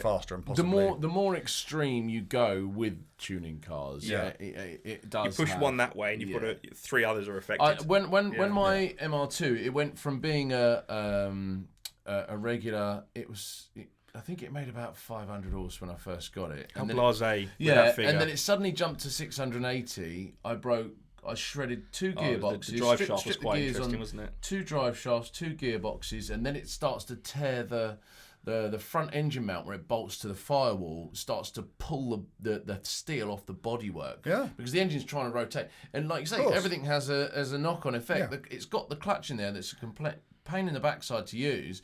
faster and possibly the more extreme you go with tuning cars, it does. You push one that way, and you've got 3 others are affected. When my MR2, it went from being a regular. I think it made about 500 horse when I first got it. How blasé with Yeah, that figure. and then it suddenly jumped to 680. I shredded 2 gearboxes. The drive shaft was stripped the quite gears interesting, on, wasn't it? 2 drive shafts, 2 gearboxes, and then it starts to tear the front engine mount where it bolts to the firewall, starts to pull the steel off the bodywork. Yeah. Because the engine's trying to rotate. And like you say, everything has a knock-on effect. Yeah. It's got the clutch in there that's a complete pain in the backside to use.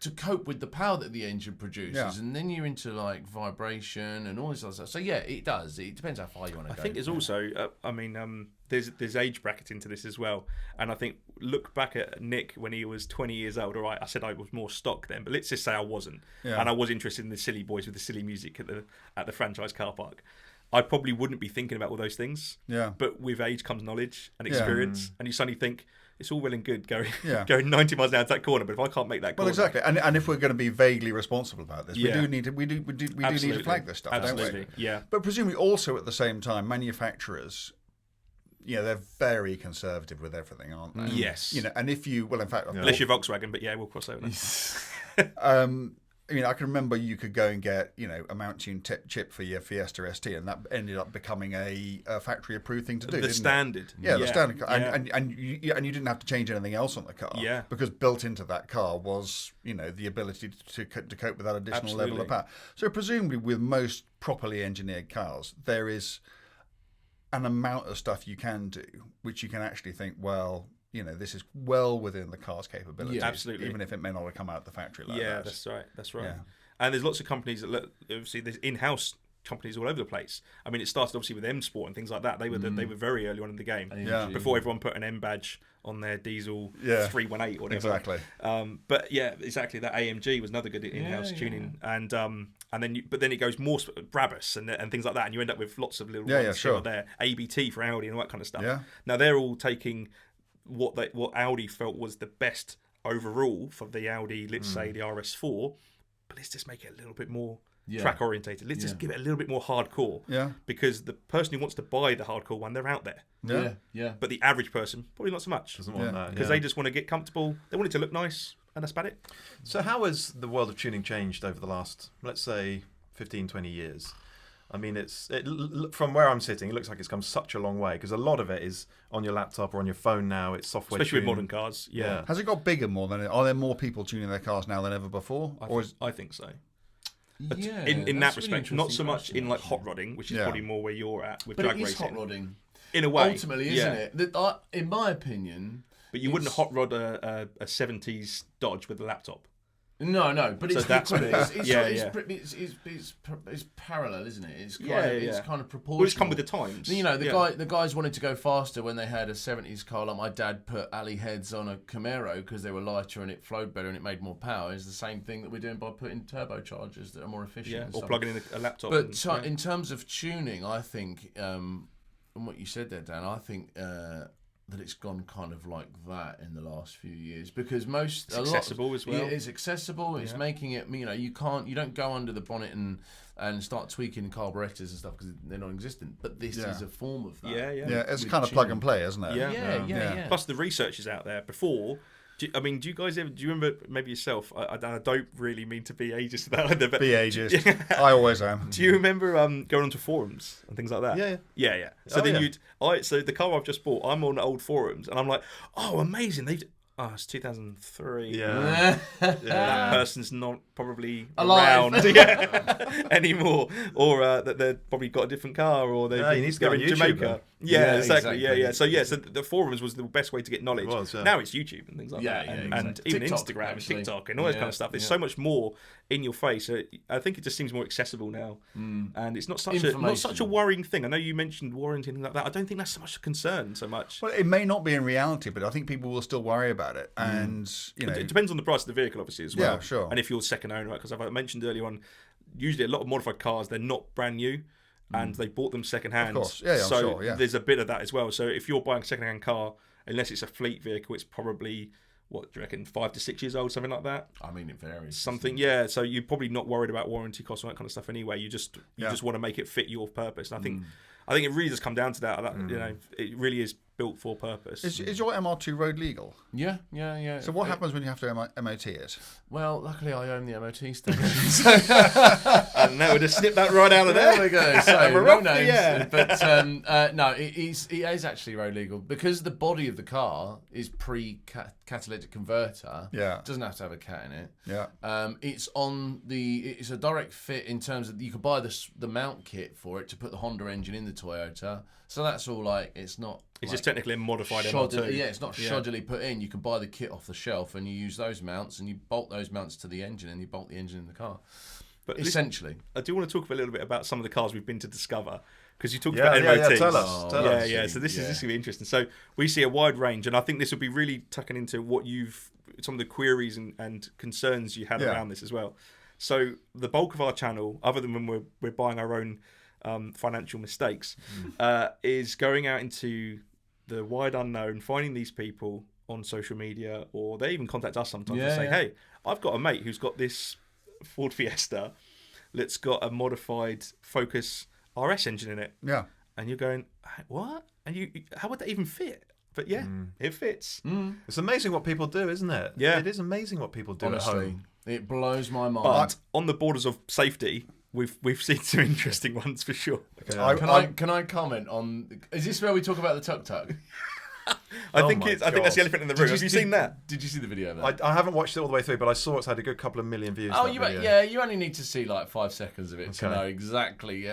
to cope with the power that the engine produces, Yeah. and then you're into like vibration and all this other stuff. So yeah, it does. It depends how far you want to go. I think there's also, there's age brackets into this as well, and I think look back at Nick when he was 20 years old. All right, I said I was more stock then, but let's just say I wasn't, and I was interested in the silly boys with the silly music at the franchise car park. I probably wouldn't be thinking about all those things. Yeah. But with age comes knowledge and experience, and you suddenly think it's all well and good going 90 miles down to that corner, but if I can't make that corner, Well, exactly, and if we're going to be vaguely responsible about this, we Yeah. do need to need to flag this stuff, Absolutely. don't we? Yeah. But presumably, also at the same time, manufacturers, they're very conservative with everything, aren't they? Yes. And if you, well, in fact, Unless you're Volkswagen, but yeah, we'll cross over. I can remember you could go and get, a mount tune chip for your Fiesta ST, and that ended up becoming a factory approved thing to do. The didn't standard. it? Yeah, the standard car, Yeah. and you didn't have to change anything else on the car. Yeah. Because built into that car was, the ability to cope with that additional level of power. So presumably, with most properly engineered cars, there is an amount of stuff you can do, which you can actually think, well, this is well within the car's capabilities. Yeah, absolutely. Even if it may not have come out the factory like Yeah, that. that's right. Yeah. And there's lots of companies that obviously there's in-house companies all over the place. I mean, it started obviously with M Sport and things like that. They were they were very early on in the game. Yeah. Before everyone put an M badge on their diesel 318 or whatever. Exactly. But yeah, exactly. That AMG was another good in-house tuning, and then it goes more Brabus and things like that, and you end up with lots of little ones here or there. ABT for Audi and all that kind of stuff. Yeah. Now they're all taking what Audi felt was the best overall for the Audi, let's say the RS4, but let's just make it a little bit more track orientated. Let's just give it a little bit more hardcore. Yeah. Because the person who wants to buy the hardcore one, they're out there. Yeah. But the average person probably not so much. Doesn't want that. Because they just want to get comfortable. They want it to look nice, and that's about it. So how has the world of tuning changed over the last, let's say, 15, 20 years? I mean, from where I'm sitting, it looks like it's come such a long way, because a lot of it is on your laptop or on your phone now. It's software Especially with tuned. modern cars. Yeah. Has it got bigger more than it? Are there more people tuning their cars now than ever before? I think so. Yeah, In that that's a respect, really not so interesting much question, in like actually. hot rodding, which is Yeah. probably more where you're at with But drag it is racing. hot rodding. In a way. Ultimately, isn't it? In my opinion. But you wouldn't hot rod a 70s Dodge with a laptop. No, but So it's that's equally, what it it's, is. it's parallel, isn't it? It's kind Yeah, of, yeah. it's kind of proportional. Well, it's come with the times. The guys wanted to go faster when they had a 70s car. Like my dad put alley heads on a Camaro because they were lighter and it flowed better and it made more power. It's the same thing that we're doing by putting turbochargers that are more efficient. Yeah, and or stuff. plugging in a laptop. But in terms of tuning, I think, and what you said there, Dan, I think that it's gone kind of like that in the last few years, because It's accessible as well. Yeah, it's accessible. It's making it. You don't go under the bonnet and start tweaking carburetors and stuff because they're non-existent. But this is a form of that. Yeah. Yeah, it's With kind of tuning. plug and play, isn't it? Yeah. Plus the research is out there. Before, do you guys ever? Do you remember maybe yourself? I don't really mean to be ageist to that either. But Be ageist. I always am. do you remember going onto forums and things like that? Yeah. So then yeah. so the car I've just bought, I'm on old forums and I'm like, oh, amazing! It's 2003. Yeah. That person's not probably Alive. around anymore, or that they've probably got a different car, or Yeah, you need to go they're on in YouTube Jamaica. then. Yeah, Yeah, exactly. exactly. Yeah. So the forums was the best way to get knowledge. It was, yeah. Now it's YouTube and things like Yeah, that, yeah, and exactly. even TikTok, Instagram actually. and TikTok and all that kind of stuff. There's so much more in your face. I think it just seems more accessible now, and it's not such a worrying thing. I know you mentioned warranty and things like that. I don't think that's so much a concern so much. Well, it may not be in reality, but I think people will still worry about it. And, It depends on the price of the vehicle, obviously, as well. Yeah, sure. And if you're second owner, because I mentioned earlier on, usually a lot of modified cars, they're not brand new, and they bought them second hand. Of course. Yeah, I'm so sure, yeah. there's a bit of that as well. So if you're buying a second hand car, unless it's a fleet vehicle, it's probably, what do you reckon, 5 to 6 years old, something like that? I mean, it varies. Something, yeah. So you're probably not worried about warranty costs and that kind of stuff anyway. You just want to make it fit your purpose. And I think it really does come down to that. It really is built for purpose. Is your MR2 road legal? Yeah. So what happens when you have to MOT it? Well, luckily I own the MOT station. And that would have snipped that right out of there. There we go. So We're no off, names, yeah. but no, it is actually road legal because the body of the car is pre-catalytic converter. Yeah. It doesn't have to have a cat in it. Yeah. It's a direct fit in terms of you could buy the mount kit for it to put the Honda engine in the Toyota. So that's all like it's not It's just technically a modified shoddily, MR2. yeah, it's not shoddily put in. You can buy the kit off the shelf and you use those mounts and you bolt those mounts to the engine and you bolt the engine in the car. But essentially, I do want to talk a little bit about some of the cars we've been to discover, because you talked about MOTs. Yeah, tell us. So this is going to be interesting. So we see a wide range, and I think this will be really tucking into what some of the queries and concerns you had around this as well. So the bulk of our channel, other than when we're buying our own financial mistakes, is going out into the wide unknown, finding these people on social media, or they even contact us sometimes and say, hey, I've got a mate who's got this Ford Fiesta that's got a modified Focus RS engine in it. Yeah. And you're going, what? And how would that even fit? But it fits. It's amazing what people do, isn't it? Yeah. It is amazing what people do honestly, at home. it blows my mind. But on the borders of safety, we've seen some interesting ones for sure. Can I comment on? Is this where we talk about the tuk tuk? I think that's the elephant in the room. Have you seen that? Did you see the video of that? I haven't watched it all the way through, but I saw it's had a good couple of million views. Oh, you only need to see like 5 seconds of it to know exactly.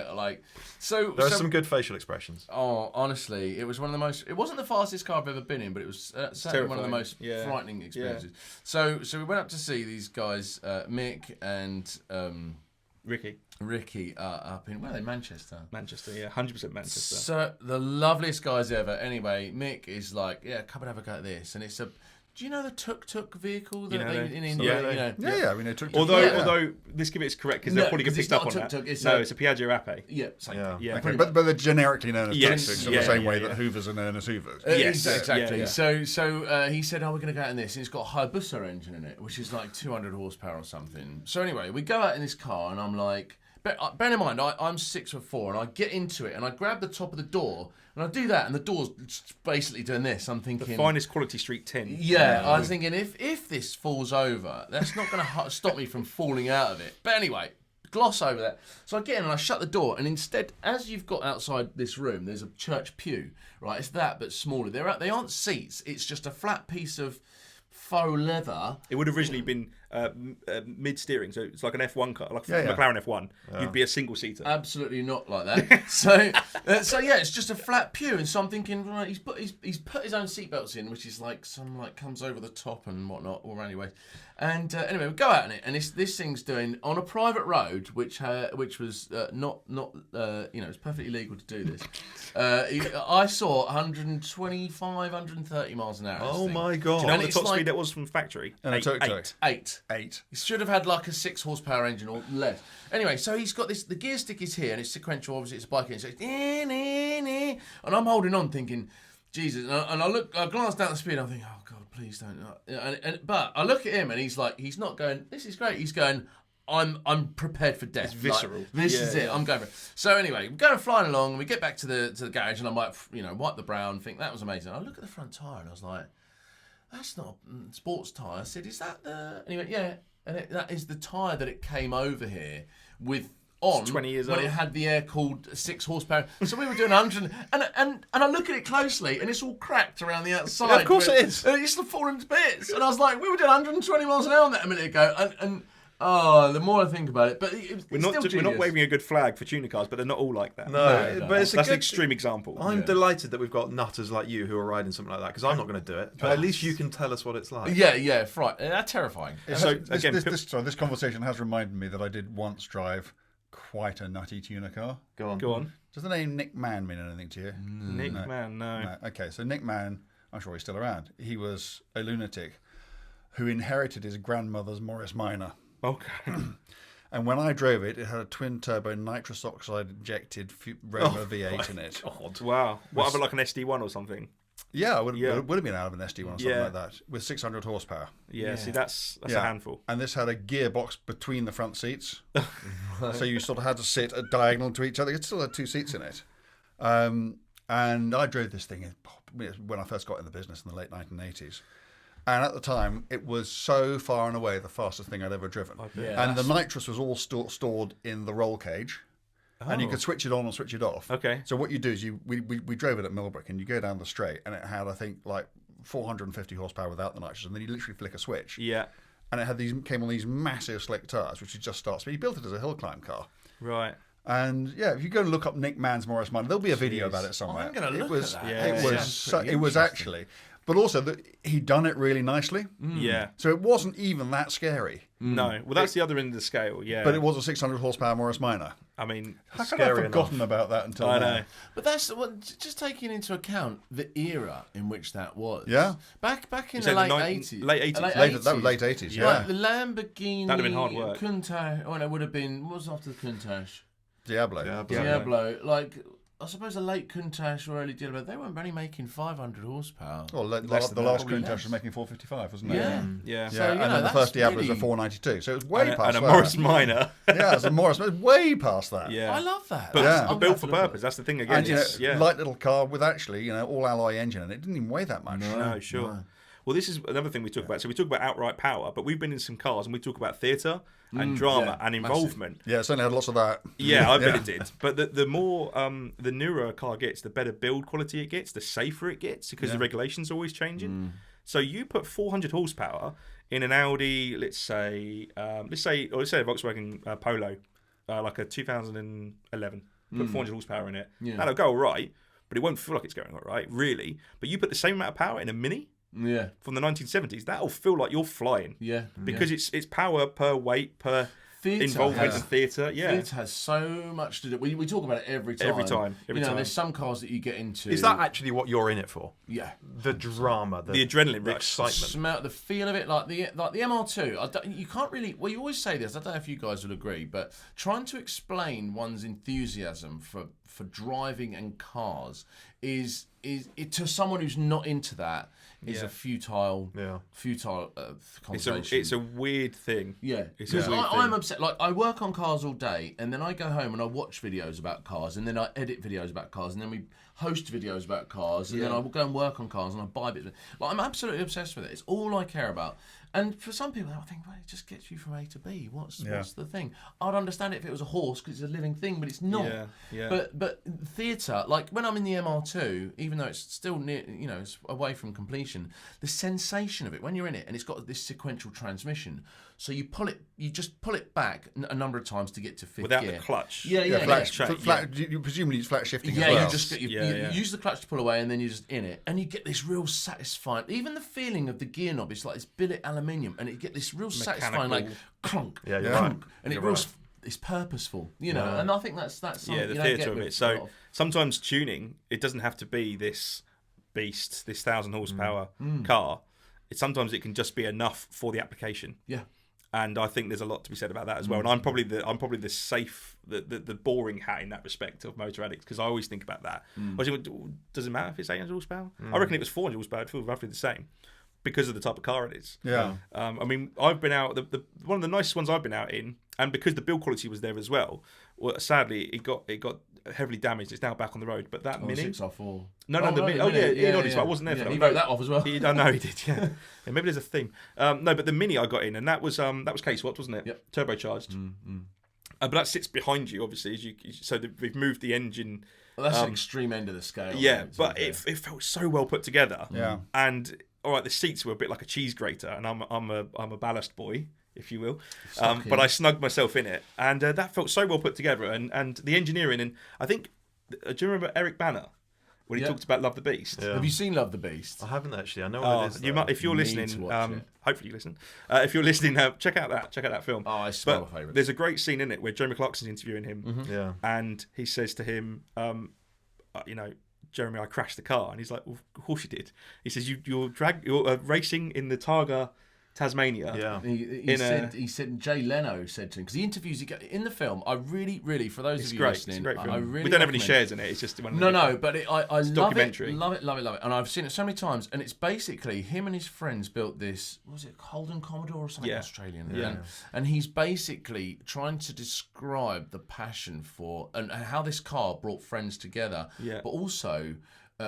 So there are some good facial expressions. Oh, honestly, it was one of the most. It wasn't the fastest car I've ever been in, but it was certainly one of the most frightening experiences. So we went up to see these guys, Mick and Ricky up in, where are they? Manchester, yeah, 100% Manchester. So the loveliest guys ever. Anyway, Mick is like, come and have a go at this, and it's a. Do you know the tuk-tuk vehicle that in India? Yeah, we know tuk-tuk. Although let's give it correct, because they'll probably get picked up on that. It's a Piaggio Ape. Yeah, Okay, but they're generically known as tuk-tuks in the same way that Hoovers are known as Hoovers. Yes, exactly. Yeah. So he said, we're going to go out in this, and it's got a Hayabusa engine in it, which is like 200 horsepower or something. So anyway, we go out in this car, and I'm like, bear in mind, I'm 6'4", and I get into it, and I grab the top of the door, and I do that, and the door's basically doing this. I'm thinking, the finest quality street tin. Yeah, I was thinking, if this falls over, that's not going to stop me from falling out of it. But anyway, gloss over that. So I get in and I shut the door, and instead, as you've got outside this room, there's a church pew, right? It's that, but smaller. They aren't seats. It's just a flat piece of faux leather. It would have originally been mid-steering, so it's like an F1 car, like McLaren F1. You'd be a single-seater. Absolutely not like that. so it's just a flat pew, and so I'm thinking, right, he's put his own seatbelts in, which is like comes over the top and whatnot, or anyway. And anyway, we go out in it, and this thing's doing on a private road, which was not it's perfectly legal to do this. I saw 125, 130 miles an hour. Oh my god! Do you know what the top speed that was from factory? And Eight. He should have had like a 6 horsepower engine or less. Anyway, so he's got this. The gear stick is here, and it's sequential. Obviously, it's a bike engine. So it's and I'm holding on, thinking, Jesus. And I glance down the speed. And I'm thinking, oh God, please don't. But I look at him, and he's like, he's not going, this is great. He's going, I'm prepared for death. It's visceral. This is it. I'm going for it. So anyway, we're going flying along, and we get back to the garage, and I'm like, wipe the brow and think that was amazing. I look at the front tyre, and I was like, that's not a sports tyre. I said, is that the... And he went, yeah. And that is the tyre that it came over here with on 20 years when old. It had the air-cooled 6 horsepower. So we were doing 100... And I look at it closely, and it's all cracked around the outside. Yeah, of course it is. It's falling to bits. And I was like, we were doing 120 miles an hour on that a minute ago. And the more I think about it, but we're not waving a good flag for tuner cars, but they're not all like that. No. But it's that's an extreme example. I'm delighted that we've got nutters like you who are riding something like that, because I'm not going to do it. But at least you can tell us what it's like. Yeah, right. That's terrifying. So again, this conversation has reminded me that I did once drive quite a nutty tuner car. Go on. Does the name Nick Mann mean anything to you? Nick Mann, no. Okay, so Nick Mann, I'm sure he's still around. He was a lunatic who inherited his grandmother's Moris Minor. Okay. And when I drove it, it had a twin-turbo nitrous oxide injected Roma V8 in it. God. Wow. What, about like an SD1 or something? Yeah, it would have been out of an SD1 or something like that, with 600 horsepower. Yeah. See, that's a handful. And this had a gearbox between the front seats. So you sort of had to sit at diagonal to each other. It still had 2 seats in it. And I drove this thing when I first got in the business in the late 1980s. And at the time, it was so far and away the fastest thing I'd ever driven. And the nitrous was all stored in the roll cage. And you could switch it on or switch it off. Okay. So what you do is we drove it at Millbrook, and you go down the straight, and it had, I think, like 450 horsepower without the nitrous, and then you literally flick a switch. Yeah. And it came on these massive slick tires, which you just start. So he built it as a hill climb car. Right. And yeah, if you go and look up Nick Mann's Moris Minor, there'll be a video about it somewhere. I'm going to look at that. Yeah, it was actually, but also that he'd done it really nicely. Yeah. So it wasn't even that scary. No. Well, that's the other end of the scale. Yeah. But it was a 600 horsepower Morris Minor. I mean, How could I have forgotten about that until I now? know. But that's just taking into account the era in which that was. Yeah. Back in You the said late the 80s. late 80s. That was late 80s, yeah. Like the Lamborghini That'd have been hard work. Countach. Oh, no, it would have been. What was after the Countach? Diablo. Diablo. Like, I suppose the late Countach or early Diablo, they weren't only making 500 horsepower. Well, the last Countach was making 455, wasn't it? Yeah. Yeah. So, Yeah, you know, and then the that's first Diablo was a really- 492, so it was way past And a that. Morris Minor. Yeah, it was a Morris, it was way past that. Yeah. I love that. But, Yeah. but I'm built gonna for have to look at purpose. That's the thing again. And, you know, Yeah. light little car with actually, you know, all alloy engine in it. It didn't even weigh that much. No, sure. Well, this is another thing we talk about. So we talk about outright power, but we've been in some cars and we talk about theatre and drama and involvement. Yeah, it certainly had lots of that. Yeah, I bet it did. But the more the newer a car gets, the better build quality it gets, the safer it gets because the regulations are always changing. So you put 400 horsepower in an Audi, let's say a Volkswagen Polo, like a 2011. Put 400 horsepower in it. Yeah. That'll go all right, but it won't feel like it's going all right, really. But you put the same amount of power in a Mini Yeah. from the 1970s, that'll feel like you're flying. Yeah. Because it's power per weight, per Theatre involvement has- in theatre. Yeah. It has so much to do. We talk about it every time. Every time. You know, there's some cars that you get into. Is that actually what you're in it for? Yeah. The drama, The adrenaline the rush. excitement. Smell the feel of it, like the MR2. You can't really. Well, you always say this. I don't know if you guys would agree, but trying to explain one's enthusiasm for driving and cars is to someone who's not into that is a futile conversation. It's a weird thing. Yeah, It's a because weird I'm thing. upset. Like, I work on cars all day, and then I go home and I watch videos about cars, and then I edit videos about cars, and then we host videos about cars, and then I will go and work on cars, and I buy bits. Like, I'm absolutely obsessed with it. It's all I care about. And for some people, I think, well, it just gets you from A to B. What's the thing? I'd understand it if it was a horse because it's a living thing, but it's not. Yeah, yeah. But theatre, like when I'm in the MR2, even though it's still near, you know, it's away from completion, the sensation of it when you're in it, and it's got this sequential transmission. So you just pull it back a number of times to get to fifth Without gear. the clutch. Yeah. Flat, you presumably it's flat shifting Yeah, as well. you just you use the clutch to pull away, and then you're just in it, and you get this real satisfying. Even the feeling of the gear knob, it's like this billet aluminium, and you get this real satisfying, like clunk, Yeah, you're clunk, right. and You're it real. right. It's purposeful, you know, and I think that's something Yeah, the you don't theatre get of with it. a So lot of- sometimes tuning, it doesn't have to be this beast, this 1,000 horsepower car. Sometimes it can just be enough for the application. yeah. And I think there's a lot to be said about that as well. And I'm probably the safe, the boring hat in that respect of Motor Addicts, because I always think about that. Does it matter if it's 800 horsepower? I reckon if it was 400 horsepower, it feels roughly the same because of the type of car it is. Yeah. I mean, I've been out, one of the nicest ones I've been out in, and because the build quality was there as well, sadly, it got heavily damaged. It's now back on the road. But that Mini... 6R4. The Mini. I wasn't there for that. He wrote that off as well. I know he did, yeah. Maybe there's a theme. No, but the Mini I got in, and that was K-Swapped, wasn't it? Yep. Turbocharged. But that sits behind you, obviously, we've moved the engine. Well, that's the extreme end of the scale. Yeah, right? but it felt so well put together. Yeah. And all right, the seats were a bit like a cheese grater, and I'm a ballast boy, if you will. But I snugged myself in it, and that felt so well put together. And the engineering, and I think, do you remember Eric Banner when he talked about Love the Beast? Yeah. Have you seen Love the Beast? I haven't actually. I know what it is. You might, if you're Need listening, to watch it. hopefully you listen. If you're listening, check out that film. Oh, it's one of But my favourites. there's a great scene in it where Jeremy Clarkson's interviewing him, Yeah. and he says to him, Jeremy, I crashed the car, and he's like, well, of course you did. He says you're racing in the Targa, Tasmania. Yeah. He said Jay Leno said to him, because he interviews in the film. I really, for those It's of you great. listening, It's a great film. I really We don't have any recommend- shares in it. It's just one. No, but I love documentary. it, love it, and I've seen it so many times. And it's basically him and his friends built this. What was it, Holden Commodore or something Australian? Yeah. And he's basically trying to describe the passion for and how this car brought friends together. Yeah. But also.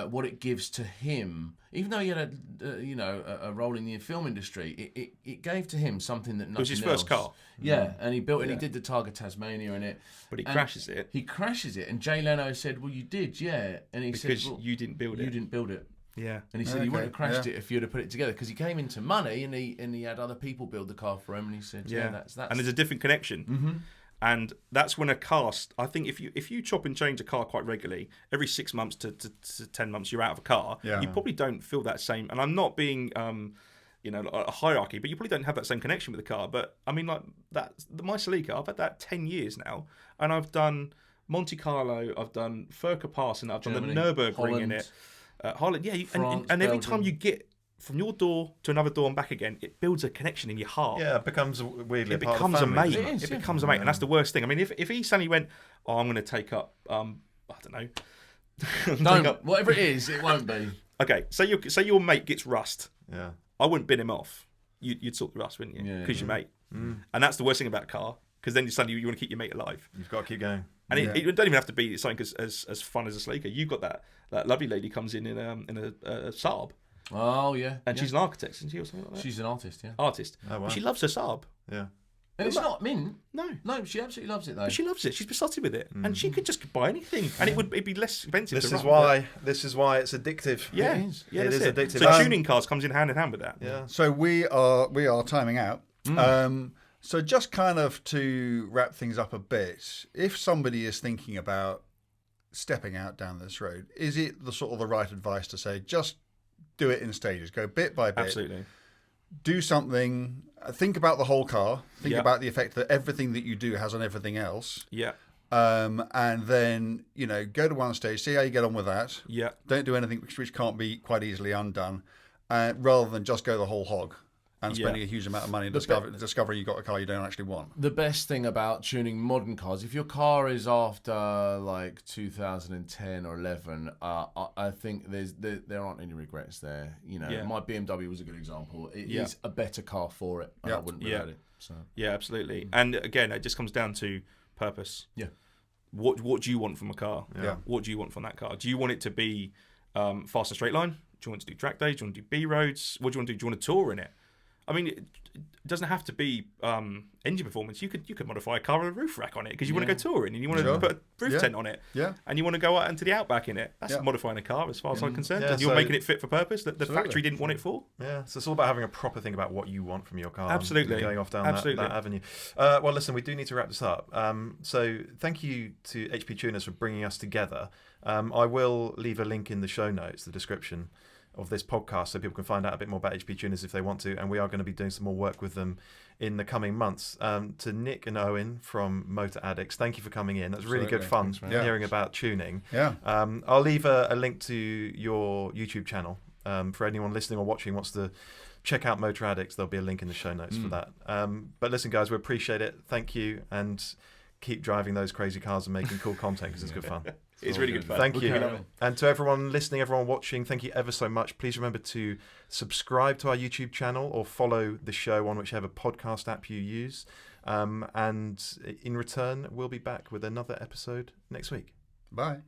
What it gives to him, even though he had a role in the film industry, it gave to him something that nothing else. was his first car. Yeah, and he built and he did the Targa Tasmania in it. But he And crashes it. He crashes it, and Jay Leno said, "Well, you did, yeah." And he Because said, well, you didn't build it. You didn't build it. Yeah. And he said he wouldn't have crashed yeah. it if you'd have put it together because he came into money and he had other people build the car for him. And he said, "Yeah, that's." And there's a different connection. And that's when a car, I think if you chop and change a car quite regularly, every 6 months to 10 months, you're out of a car. Yeah. You probably don't feel that same. And I'm not being, a hierarchy, but you probably don't have that same connection with the car. But I mean, like my Celica, I've had that 10 years now, and I've done Monte Carlo, I've done Furka Pass, and I've done the Nürburgring in it. Holland, yeah, France, and every Belgium. time you get from your door to another door and back again, it builds a connection in your heart. Yeah, it becomes weirdly It part of becomes the a family. mate. It becomes a mate, and that's the worst thing. I mean, if he suddenly went, "Oh, I'm going to take up, I don't know, Don't, whatever it is, it won't be. Okay, say your mate gets rust. Yeah. I wouldn't bin him off. You'd sort the rust, wouldn't you? Yeah, Because your mate. And that's the worst thing about a car, because then suddenly you want to keep your mate alive. You've got to keep going. And it don't even have to be something as fun as a Celica. You've got that lovely lady comes in a Saab, Oh, yeah. and she's an architect, isn't she, or something like that? She's an artist, yeah. Artist. Oh, wow. But she loves her Saab. Yeah. And it's not mint. No, she absolutely loves it, though. but she loves it. She's besotted with it, and she could just buy anything, and it'd be less expensive. This to is run, why it's addictive. but- Yeah, It is. yeah, It that's is addictive. So tuning cars comes in hand with that. Yeah. So we are timing out. So just kind of to wrap things up a bit, if somebody is thinking about stepping out down this road, is it the right advice to say just do it in stages, go bit by bit, Absolutely. do something, think about the whole car, think Yeah. about the effect that everything that you do has on everything else, Yeah. and then go to one stage, see how you get on with that. Yeah. Don't do anything which can't be quite easily undone, rather than just go the whole hog and spending a huge amount of money discovering you got a car you don't actually want. The best thing about tuning modern cars, if your car is after like 2010 or 11, I think there aren't any regrets there. Yeah. My BMW was a good example. It Yeah. is a better car for it, and I wouldn't regret it. So Yeah, absolutely. And again, it just comes down to purpose. yeah, What do you want from a car? Yeah. What do you want from that car? Do you want it to be fast and straight line? Do you want to do track days? Do you want to do B roads? What do you want to do? Do you want to tour in it? I mean, it doesn't have to be engine performance. You could modify a car with a roof rack on it because you want to go touring and you want to put a roof tent on it. Yeah. And you want to go out into the outback in it. That's Yeah. modifying a car as far as I'm concerned. Yeah, And you're so- making it fit for purpose that the Absolutely. factory didn't want it for. Yeah, so it's all about having a proper think about what you want from your car. Absolutely. And going off down Absolutely. that avenue. Well, listen, we do need to wrap this up. So thank you to HP Tuners for bringing us together. I will leave a link in the show notes, the description of this podcast, so people can find out a bit more about HP Tuners if they want to. And we are going to be doing some more work with them in the coming months. To Nick and Owen from Motor Addicts, thank you for coming in. That's really good fun Thanks, man. hearing about tuning. Yeah. I'll leave a link to your YouTube channel for anyone listening or watching wants to check out Motor Addicts. There'll be a link in the show notes for that. But listen, guys, we appreciate it. Thank you, and keep driving those crazy cars and making cool content because it's good fun. It's really good fun. Thank you. Okay. And to everyone listening, everyone watching, thank you ever so much. Please remember to subscribe to our YouTube channel or follow the show on whichever podcast app you use. And in return, we'll be back with another episode next week. Bye.